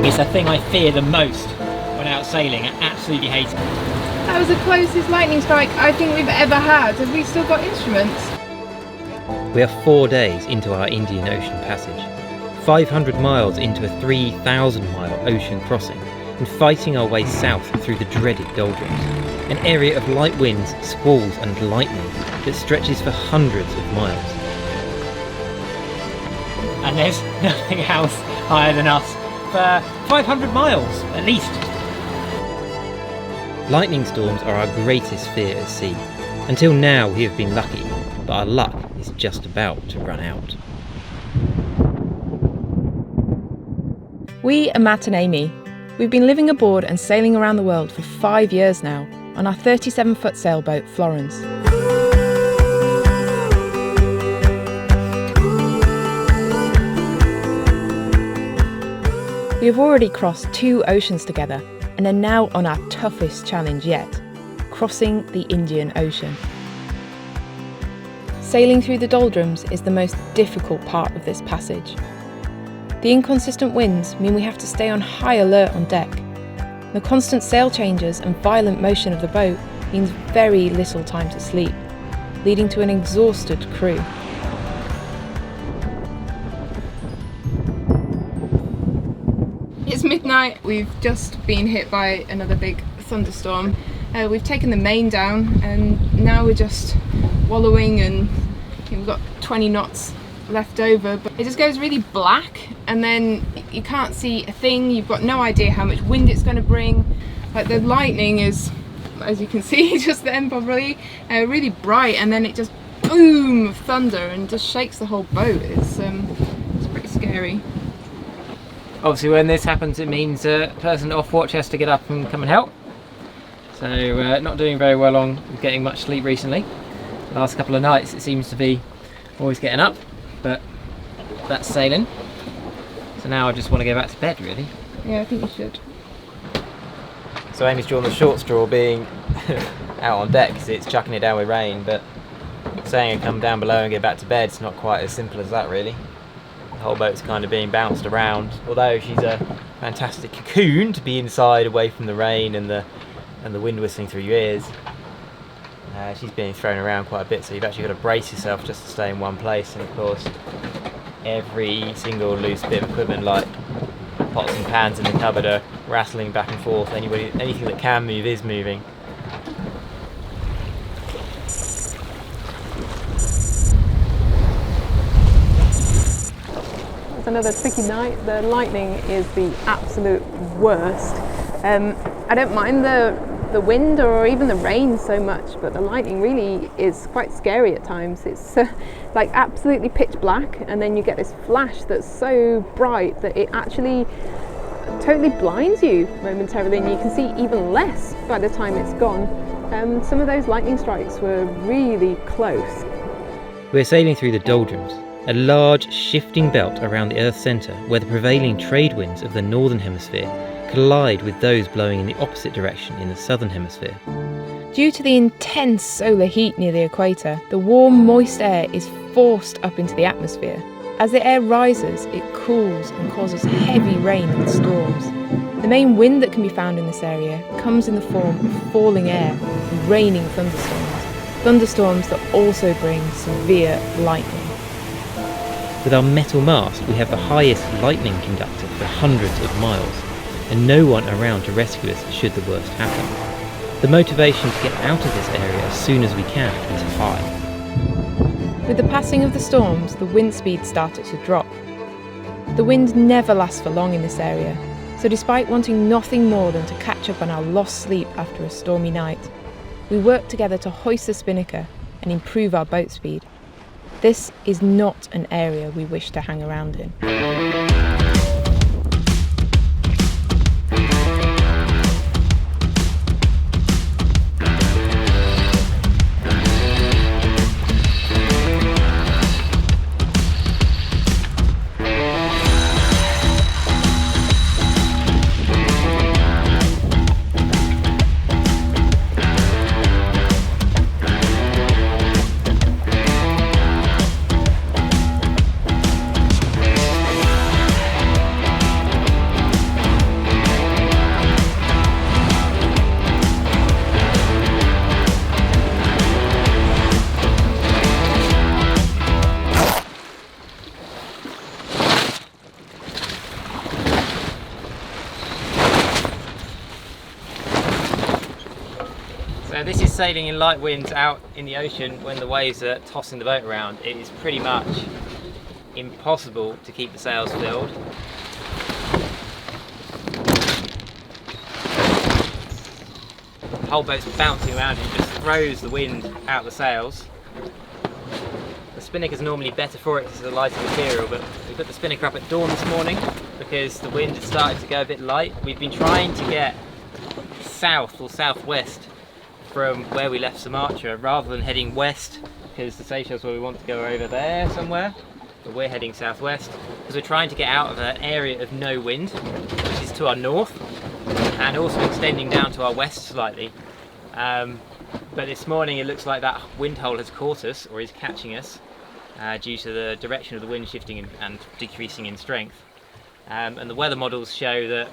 It's the thing I fear the most when out sailing. I absolutely hate it. That was the closest lightning strike I think we've ever had. Have we still got instruments? We are 4 days into our Indian Ocean passage, 500 miles into a 3,000-mile ocean crossing, and fighting our way south through the dreaded doldrums, an area of light winds, squalls and lightning that stretches for hundreds of miles. And there's nothing else higher than us for 500 miles at least. Lightning storms are our greatest fear at sea. Until now we have been lucky, but our luck is just about to run out. We are Matt and Amy. We've been living aboard and sailing around the world for 5 years now on our 37-foot sailboat Florence. We have already crossed 2 oceans together and are now on our toughest challenge yet, crossing the Indian Ocean. Sailing through the doldrums is the most difficult part of this passage. The inconsistent winds mean we have to stay on high alert on deck. The constant sail changes and violent motion of the boat means very little time to sleep, leading to an exhausted crew. It's midnight. We've just been hit by another big thunderstorm. We've taken the main down and now we're just wallowing, and we've got 20 knots left over, but it just goes really black and then you can't see a thing. You've got no idea how much wind it's going to bring. Like the lightning is, as you can see just then probably, really bright, and then it just boom of thunder and just shakes the whole boat. It's pretty scary. Obviously when this happens it means a person off watch has to get up and come and help. So not doing very well on getting much sleep recently. The last couple of nights it seems to be always getting up, but that's sailing. So now I just want to go back to bed really. Yeah, I think you should. So Amy's drawn the short straw being out on deck because it's chucking it down with rain, but saying come down below and get back to bed is not quite as simple as that really. The whole boat's kind of being bounced around, although she's a fantastic cocoon to be inside away from the rain and the wind whistling through your ears. She's being thrown around quite a bit, so you've actually got to brace yourself just to stay in one place, and of course every single loose bit of equipment like pots and pans in the cupboard are rattling back and forth. Anything that can move is moving. It's another tricky night. The lightning is the absolute worst. I don't mind the wind or even the rain so much, but the lightning really is quite scary at times. It's like absolutely pitch black, and then you get this flash that's so bright that it actually totally blinds you momentarily, and you can see even less by the time it's gone. Some of those lightning strikes were really close. We're sailing through the doldrums, a large shifting belt around the Earth's centre where the prevailing trade winds of the northern hemisphere collide with those blowing in the opposite direction in the southern hemisphere. Due to the intense solar heat near the equator, the warm, moist air is forced up into the atmosphere. As the air rises, it cools and causes heavy rain and storms. The main wind that can be found in this area comes in the form of falling air and raining thunderstorms. Thunderstorms that also bring severe lightning. With our metal mast, we have the highest lightning conductor for hundreds of miles, and no one around to rescue us should the worst happen. The motivation to get out of this area as soon as we can is high. With the passing of the storms, the wind speed started to drop. The wind never lasts for long in this area, so despite wanting nothing more than to catch up on our lost sleep after a stormy night, we worked together to hoist the spinnaker and improve our boat speed. This is not an area we wish to hang around in. So this is sailing in light winds out in the ocean when the waves are tossing the boat around. It is pretty much impossible to keep the sails filled. The whole boat's bouncing around and just throws the wind out the sails. The spinnaker's normally better for it because it's a lighter material, but we put the spinnaker up at dawn this morning because the wind had started to go a bit light. We've been trying to get south or southwest from where we left Sumatra rather than heading west, because the Seychelles where we want to go are over there somewhere, but we're heading southwest because we're trying to get out of an area of no wind, which is to our north and also extending down to our west slightly. But this morning it looks like that Windhole has caught us, or is catching us, due to the direction of the wind shifting and decreasing in strength. And the weather models show that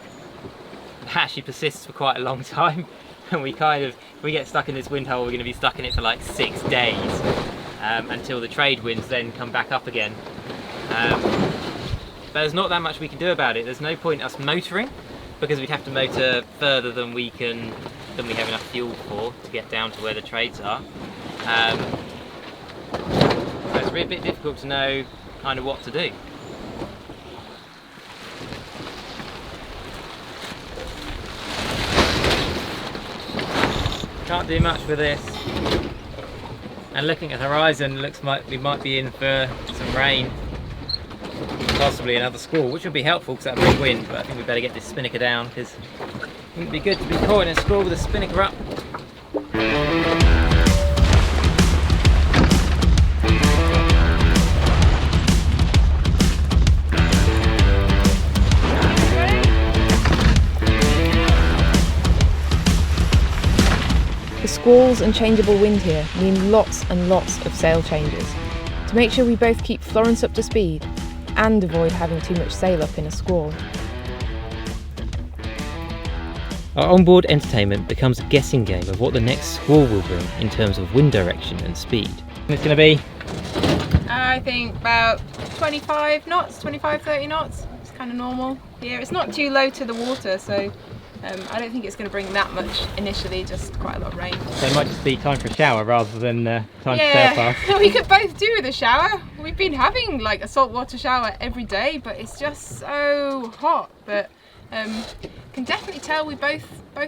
it actually persists for quite a long time, and if we get stuck in this Windhole, we're going to be stuck in it for like 6 days, until the trade winds then come back up again. But there's not that much we can do about it. There's no point us motoring, because we'd have to motor further than we have enough fuel for to get down to where the trades are. So it's a bit difficult to know kind of what to do. Can't do much with this. And looking at the horizon, looks like we might be in for some rain, possibly another squall, which would be helpful because that would bring wind. But I think we better get this spinnaker down because it wouldn't be good to be caught in a squall with a spinnaker up. The squalls and changeable wind here mean lots and lots of sail changes. To make sure we both keep Florence up to speed and avoid having too much sail up in a squall. Our onboard entertainment becomes a guessing game of what the next squall will bring in terms of wind direction and speed. It's going to be, I think about 25 knots, 25-30 knots. It's kind of normal here. It's not too low to the water, so I don't think it's going to bring that much initially, just quite a lot of rain. so it might just be time for a shower rather than time to sail fast. We could both do with a shower. We've been having like a saltwater shower every day, but it's just so hot. But can definitely tell we both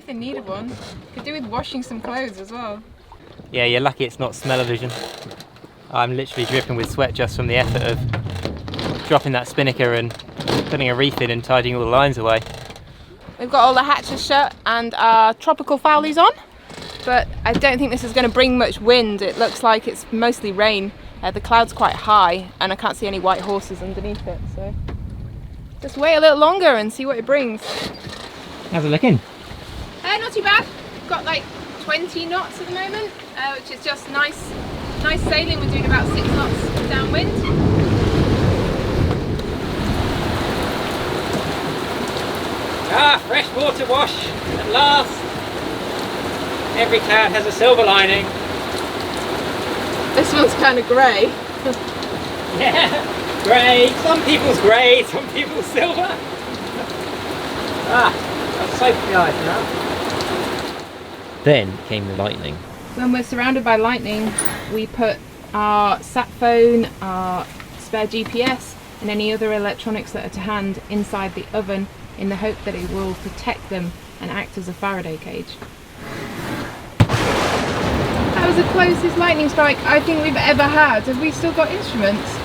in need of one. Could do with washing some clothes as well. Yeah, you're lucky it's not smell-o-vision. I'm literally dripping with sweat just from the effort of dropping that spinnaker and putting a reef in and tidying all the lines away. We've got all the hatches shut and our tropical foulies on, but I don't think this is going to bring much wind. It looks like it's mostly rain. The cloud's quite high and I can't see any white horses underneath it, so just wait a little longer and see what it brings. How's it looking? Not too bad. We've got like 20 knots at the moment, which is just nice sailing. We're doing about 6 knots downwind. Ah, freshwater wash at last. Every cloud has a silver lining. This one's kind of grey. Yeah, grey. Some people's grey, some people's silver. That's so nice now. Then came the lightning. When we're surrounded by lightning, we put our sat phone, our spare GPS and any other electronics that are to hand inside the oven in the hope that it will protect them and act as a Faraday cage. That was the closest lightning strike I think we've ever had. Have we still got instruments?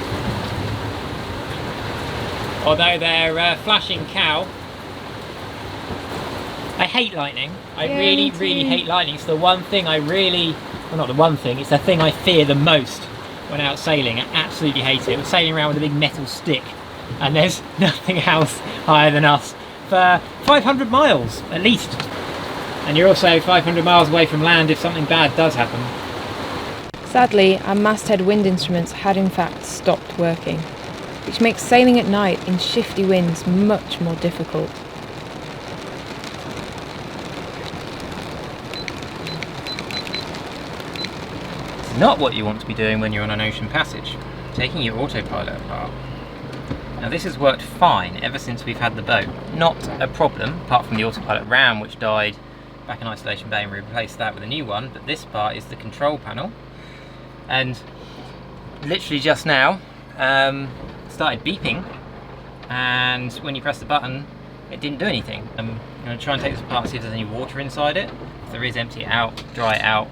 Although they're flashing cow. I hate lightning. I really hate lightning. It's the one thing I really, well, not the one thing, it's the thing I fear the most when out sailing. I absolutely hate it. We're sailing around with a big metal stick and there's nothing else higher than us for 500 miles at least. And you're also 500 miles away from land if something bad does happen. Sadly, our masthead wind instruments had in fact stopped working, which makes sailing at night in shifty winds much more difficult. It's not what you want to be doing when you're on an ocean passage, taking your autopilot apart. Now this has worked fine ever since we've had the boat. Not a problem, apart from the autopilot ram which died back in isolation bay and replaced that with a new one. But this part is the control panel, and literally just now started beeping, and when you press the button it didn't do anything. I'm going to try and take this apart and see if there's any water inside it. If there is, empty it out, dry it out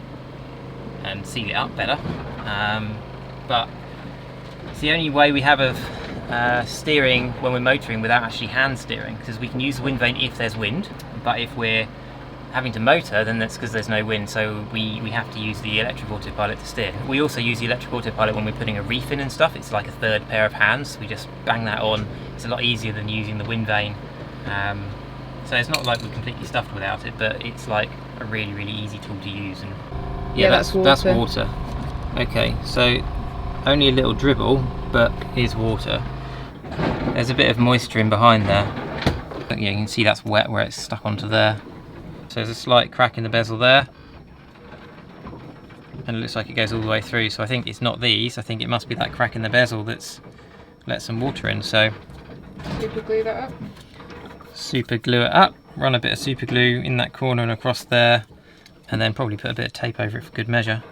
and seal it up better. But it's the only way we have of steering when we're motoring without actually hand steering, because we can use the wind vane if there's wind, but if we're having to motor, then that's because there's no wind, so we have to use the electric autopilot to steer. We also use the electric autopilot when we're putting a reef in and stuff. It's like a third pair of hands. We just bang that on. It's a lot easier than using the wind vane. So it's not like we're completely stuffed without it, but it's like a really, really easy tool to use. And Yeah, that's water. Okay, so only a little dribble, but here's water. There's a bit of moisture in behind there. But yeah, you can see that's wet where it's stuck onto there. So there's a slight crack in the bezel there. And it looks like it goes all the way through, so I think it's not these. I think it must be that crack in the bezel that's let some water in. So Super glue that up. super glue it up, run a bit of super glue in that corner and across there, and then probably put a bit of tape over it for good measure,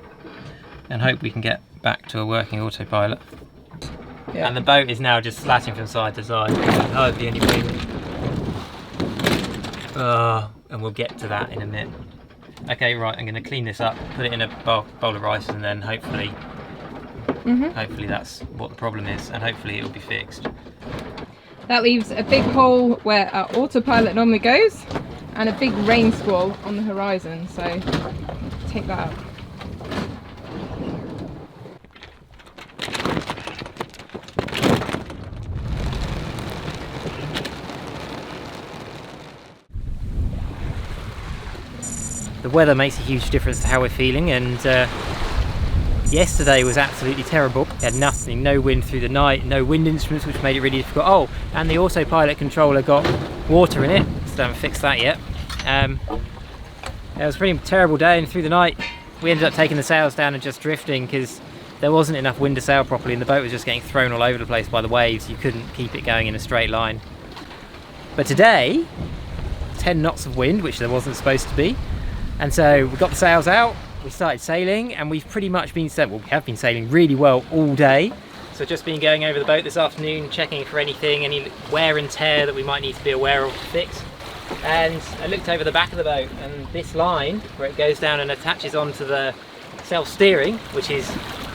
and hope we can get back to a working autopilot. Yeah. And the boat is now just slatting from side to side. There's hardly any wind. And we'll get to that in a minute. Okay, right, I'm going to clean this up, put it in a bowl of rice, and then hopefully that's what the problem is, and hopefully it'll be fixed. That leaves a big hole where our autopilot normally goes, and a big rain squall on the horizon, so take that out. The weather makes a huge difference to how we're feeling, and yesterday was absolutely terrible. We had nothing, no wind through the night, no wind instruments, which made it really difficult. Oh, and the autopilot controller got water in it, still haven't fixed that yet. It was a pretty terrible day, and through the night we ended up taking the sails down and just drifting because there wasn't enough wind to sail properly, and the boat was just getting thrown all over the place by the waves. You couldn't keep it going in a straight line. But today, 10 knots of wind, which there wasn't supposed to be, and so we got the sails out, we started sailing, and we've pretty much been we have been sailing really well all day. So just been going over the boat this afternoon, checking for anything, any wear and tear that we might need to be aware of to fix. And I looked over the back of the boat, and this line where it goes down and attaches onto the self-steering, which is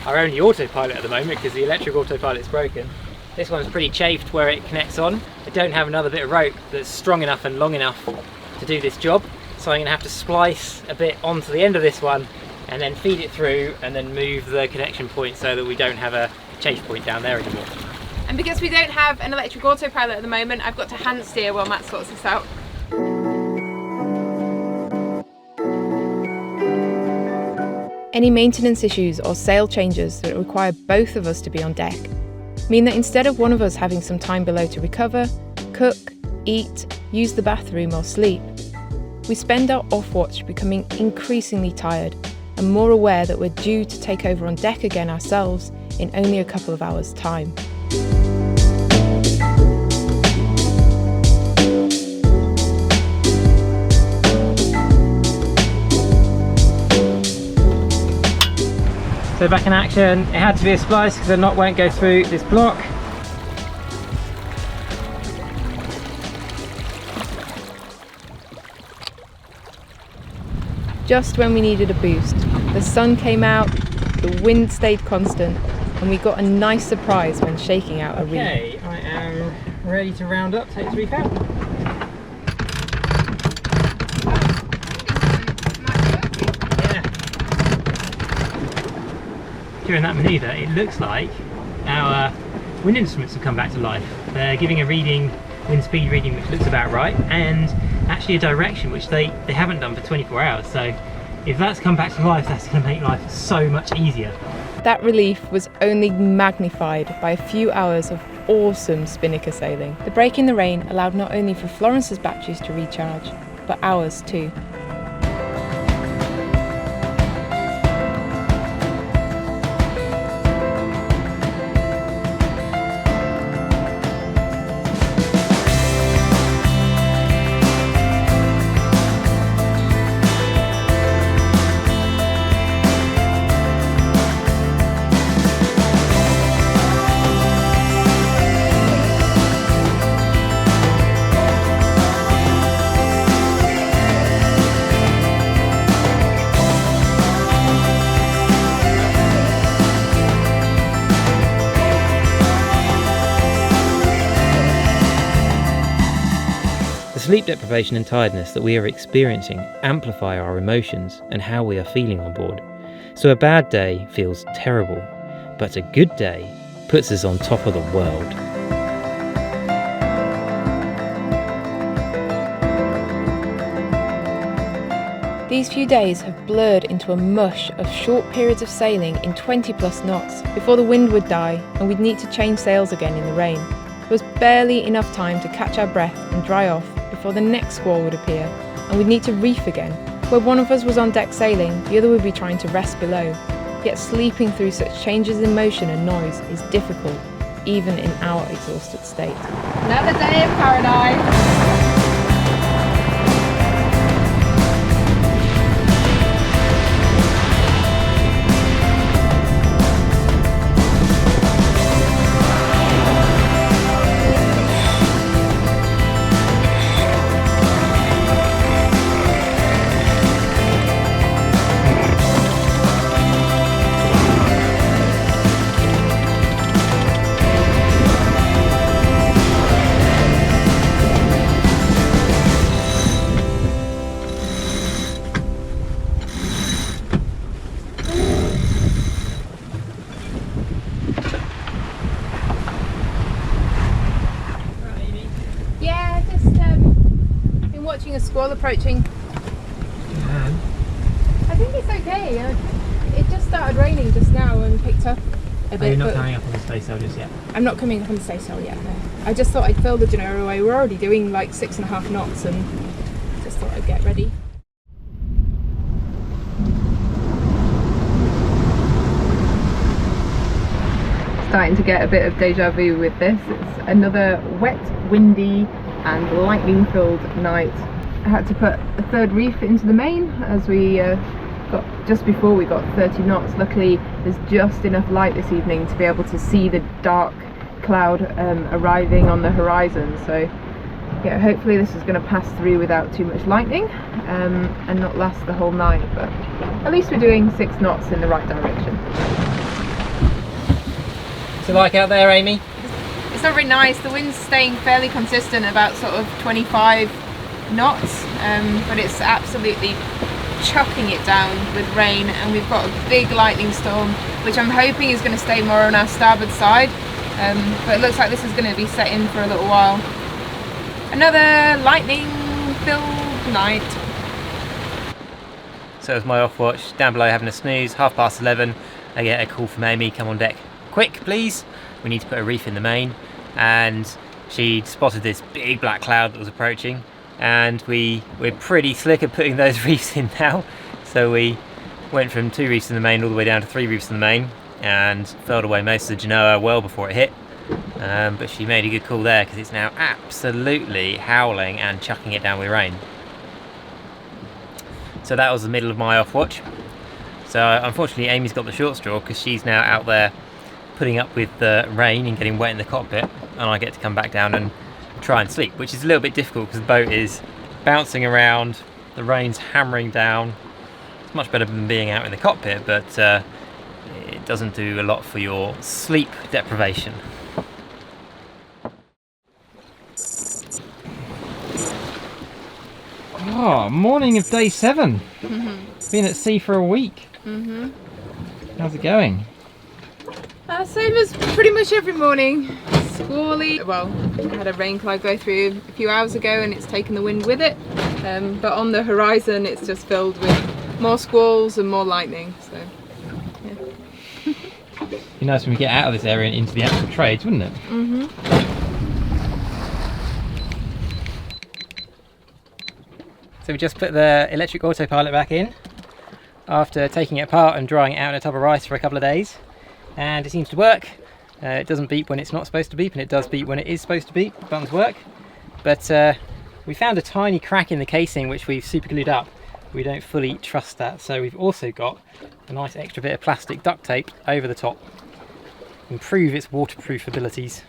our only autopilot at the moment because the electric autopilot is broken. This one's pretty chafed where it connects on. I don't have another bit of rope that's strong enough and long enough to do this job. So I'm going to have to splice a bit onto the end of this one and then feed it through and then move the connection point so that we don't have a chafe point down there anymore. And because we don't have an electric autopilot at the moment, I've got to hand steer while Matt sorts this out. Any maintenance issues or sail changes that require both of us to be on deck mean that instead of one of us having some time below to recover, cook, eat, use the bathroom or sleep, we spend our off-watch becoming increasingly tired and more aware that we're due to take over on deck again ourselves in only a couple of hours' time. So back in action, it had to be a splice because the knot won't go through this block. Just when we needed a boost, the sun came out, the wind stayed constant, and we got a nice surprise when shaking out a reef. Okay, I am ready to round up, take the reef out. Yeah. During that manoeuvre, it looks like our wind instruments have come back to life. They're giving a reading, wind speed reading, which looks about right, and actually a direction which they haven't done for 24 hours. So if that's come back to life, that's going to make life so much easier. That relief was only magnified by a few hours of awesome spinnaker sailing. The break in the rain allowed not only for Florence's batteries to recharge, but ours too. sleep deprivation and tiredness that we are experiencing amplify our emotions and how we are feeling on board. So a bad day feels terrible, but a good day puts us on top of the world. These few days have blurred into a mush of short periods of sailing in 20 plus knots before the wind would die and we'd need to change sails again in the rain. There was barely enough time to catch our breath and dry off before the next squall would appear and we'd need to reef again. Where one of us was on deck sailing, the other would be trying to rest below. Yet sleeping through such changes in motion and noise is difficult, even in our exhausted state. Another day in paradise. Watching a squall approaching. I think it's okay. It just started raining just now and picked up a bit. You're not coming up on the staysail just yet? I'm not coming up on the staysail yet, no. I just thought I'd fill the Genoa away. We're already doing like 6.5 knots and just thought I'd get ready. Starting to get a bit of deja vu with this. It's another wet, windy and lightning filled night. I had to put a third reef into the main as we got just before we got 30 knots. Luckily there's just enough light this evening to be able to see the dark cloud arriving on the horizon, so yeah, hopefully this is going to pass through without too much lightning and not last the whole night, but at least we're doing 6 knots in the right direction. What's it like out there, Amy? It's not very nice. The wind's staying fairly consistent, about sort of 25 knots, but it's absolutely chucking it down with rain, and we've got a big lightning storm which I'm hoping is going to stay more on our starboard side, but it looks like this is going to be set in for a little while. Another lightning filled night. So it was my off watch, down below having a snooze, 11:30, I get a call from Amy, come on deck, quick please, we need to put a reef in the main, and she'd spotted this big black cloud that was approaching, and we're pretty slick at putting those reefs in now, so we went from 2 reefs in the main all the way down to 3 reefs in the main and furled away most of the Genoa well before it hit, but she made a good call there because it's now absolutely howling and chucking it down with rain. So that was the middle of my off watch. So unfortunately Amy's got the short straw because she's now out there putting up with the rain and getting wet in the cockpit, and I get to come back down and try and sleep, which is a little bit difficult because the boat is bouncing around, the rain's hammering down. It's much better than being out in the cockpit, but it doesn't do a lot for your sleep deprivation. Oh, morning of day 7. Been at sea for a week. How's it going? Same as pretty much every morning. Squally. Well, I had a rain cloud go through a few hours ago and it's taken the wind with it, but on the horizon it's just filled with more squalls and more lightning, so yeah. It'd be nice when we get out of this area and into the actual trades, wouldn't it? So we just put the electric autopilot back in after taking it apart and drying it out in a tub of rice for a couple of days, and it seems to work. It doesn't beep when it's not supposed to beep, and it does beep when it is supposed to beep. Buttons work, but we found a tiny crack in the casing which we've super glued up. We don't fully trust that, so we've also got a nice extra bit of plastic duct tape over the top, improve its waterproof abilities.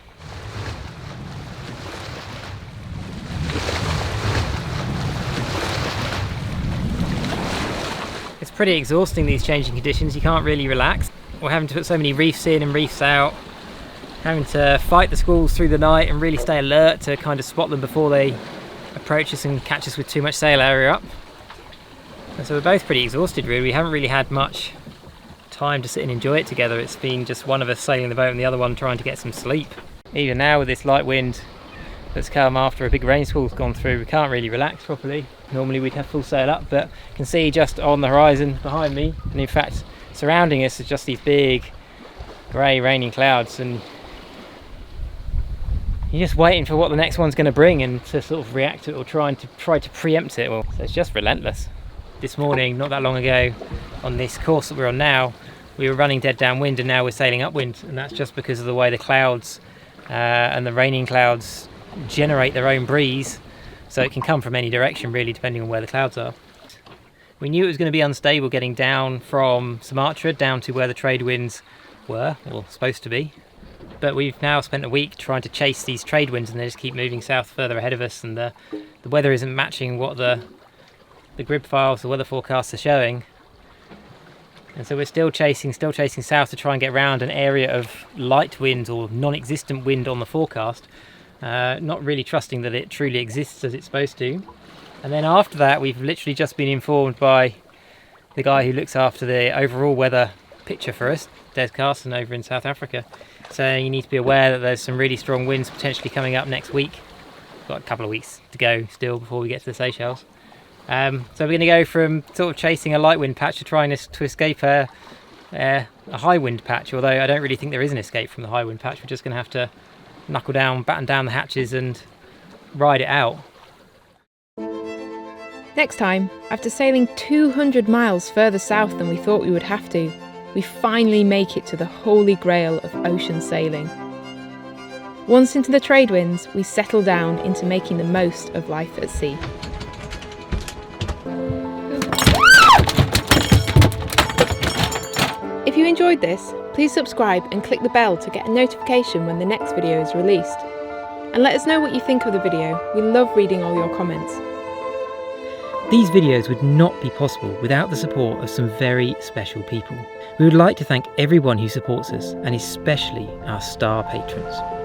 It's pretty exhausting, these changing conditions. You can't really relax. We're having to put so many reefs in and reefs out, having to fight the squalls through the night and really stay alert to kind of spot them before they approach us and catch us with too much sail area up. And so we're both pretty exhausted really. We haven't really had much time to sit and enjoy it together. It's been just one of us sailing the boat and the other one trying to get some sleep. Even now with this light wind that's come after a big rain squall's gone through, we can't really relax properly. Normally we'd have full sail up, but you can see just on the horizon behind me, and in fact surrounding us, are just these big grey raining clouds, and you're just waiting for what the next one's going to bring and to sort of react to it or try to preempt it. Well, so it's just relentless. This morning, not that long ago, on this course that we're on now, we were running dead downwind and now we're sailing upwind, and that's just because of the way the clouds and the raining clouds generate their own breeze, so it can come from any direction really, depending on where the clouds are. We knew it was going to be unstable getting down from Sumatra down to where the trade winds were, or supposed to be, but we've now spent a week trying to chase these trade winds and they just keep moving south further ahead of us, and the weather isn't matching what the grid files, the weather forecasts are showing, and so we're still chasing south to try and get around an area of light wind or non-existent wind on the forecast, not really trusting that it truly exists as it's supposed to. And then after that, we've literally just been informed by the guy who looks after the overall weather picture for us, Des Carson over in South Africa, saying you need to be aware that there's some really strong winds potentially coming up next week. We've got a couple of weeks to go still before we get to the Seychelles. So we're going to go from sort of chasing a light wind patch to trying to escape a high wind patch, although I don't really think there is an escape from the high wind patch. We're just going to have to knuckle down, batten down the hatches and ride it out. Next time, after sailing 200 miles further south than we thought we would have to, we finally make it to the holy grail of ocean sailing. Once into the trade winds, we settle down into making the most of life at sea. If you enjoyed this, please subscribe and click the bell to get a notification when the next video is released. And let us know what you think of the video. We love reading all your comments. These videos would not be possible without the support of some very special people. We would like to thank everyone who supports us, and especially our star patrons.